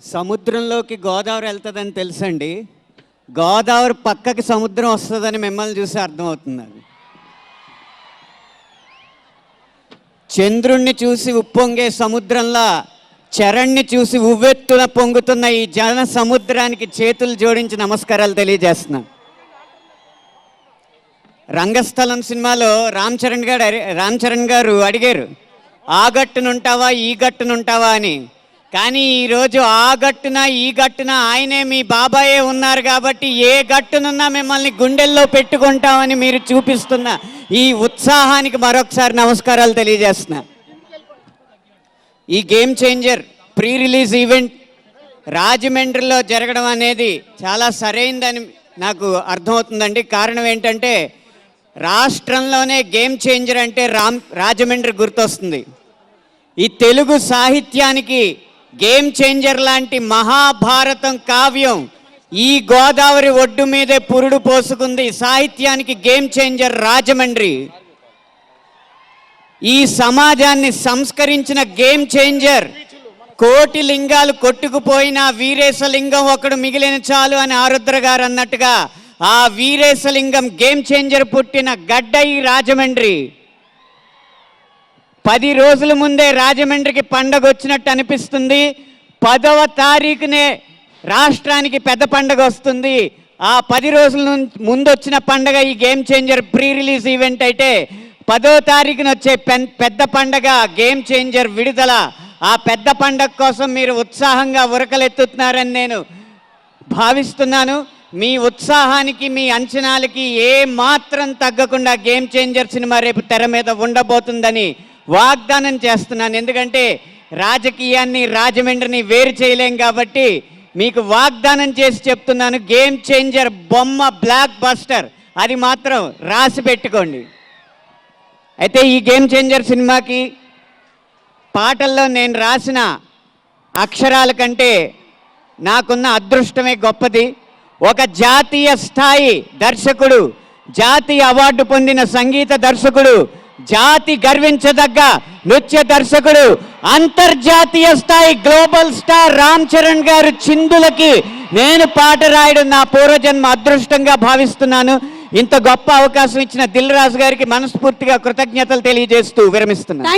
సముద్రంలోకి గోదావరి వెళ్తుందని తెలుసండి. గోదావరి పక్కకి సముద్రం వస్తుందని మిమ్మల్ని చూసి అర్థమవుతుంది. చంద్రుణ్ణి చూసి ఉప్పొంగే సముద్రంలా చరణ్ని చూసి ఉవ్వెత్తున పొంగుతున్న ఈ జన సముద్రానికి చేతులు జోడించి నమస్కారాలు తెలియజేస్తున్నాను. రంగస్థలం సినిమాలో రామ్ చరణ్ గారు అడిగారు, ఆ గట్టునుంటావా ఈ గట్టునుంటావా అని. కానీ ఈరోజు ఆ గట్టున ఈ గట్టున ఆయనే మీ బాబాయే ఉన్నారు కాబట్టి ఏ గట్టునున్నా మిమ్మల్ని గుండెల్లో పెట్టుకుంటామని మీరు చూపిస్తున్న ఈ ఉత్సాహానికి మరొకసారి నమస్కారాలు తెలియజేస్తున్నా. ఈ game changer pre release event రాజమండ్రిలో జరగడం అనేది చాలా సరైందని నాకు అర్థమవుతుందండి. కారణం ఏంటంటే రాష్ట్రంలోనే గేమ్ చేంజర్ అంటే రాజమండ్రి గుర్తొస్తుంది. ఈ తెలుగు సాహిత్యానికి గేమ్ చేంజర్ లాంటి మహాభారతం కావ్యం ఈ గోదావరి ఒడ్డు మీదే పురుడు పోసుకుంది. సాహిత్యానికి గేమ్ చేంజర్ రాజమండ్రి. ఈ సమాజాన్ని సంస్కరించిన గేమ్ చేంజర్. కోటి లింగాలు కొట్టుకుపోయిన వీరేశలింగం ఒకడు మిగిలిన చాలు అని ఆరుద్ర గారు అన్నట్టుగా ఆ వీరేశలింగం గేమ్ చేంజర్ పుట్టిన గడ్డ ఈ రాజమండ్రి. 10 రోజుల ముందే రాజమండ్రికి పండగ వచ్చినట్టు అనిపిస్తుంది. 10వ తారీఖునే రాష్ట్రానికి పెద్ద పండగ వస్తుంది. ఆ 10 రోజుల ముందు వచ్చిన పండగ ఈ game changer pre release event అయితే 10వ తారీఖున వచ్చే పెద్ద పండగ గేమ్ చేంజర్ విడుదల. ఆ పెద్ద పండగ కోసం మీరు ఉత్సాహంగా ఉరకలెత్తుతున్నారని నేను భావిస్తున్నాను. మీ ఉత్సాహానికి మీ అంచనాలకి ఏ మాత్రం తగ్గకుండా గేమ్ చేంజర్ సినిమా రేపు తెర మీద ఉండబోతుందని వాగ్దానం చేస్తున్నాను. ఎందుకంటే రాజకీయాన్ని రాజమండ్రిని వేరు చేయలేం కాబట్టి మీకు వాగ్దానం చేసి చెప్తున్నాను. గేమ్ చేంజర్ బొమ్మ బ్లాక్ బస్టర్, అది మాత్రం రాసి పెట్టుకోండి. అయితే ఈ గేమ్ చేంజర్ సినిమాకి పాటల్లో నేను రాసిన అక్షరాల కంటే నాకున్న అదృష్టమే గొప్పది. ఒక జాతీయ స్థాయి దర్శకుడు, జాతీయ అవార్డు పొందిన సంగీత దర్శకుడు, జాతి గర్వించదగ్గ నృత్య దర్శకుడు, అంతర్జాతీయ స్థాయి గ్లోబల్ స్టార్ రామ్ చరణ్ గారు చిందులకి నేను పాట రాయడం నా పూర్వజన్మ అదృష్టంగా భావిస్తున్నాను. ఇంత గొప్ప అవకాశం ఇచ్చిన దిల్ రాజు గారికి మనస్ఫూర్తిగా కృతజ్ఞతలు తెలియజేస్తూ విరమిస్తున్నాను.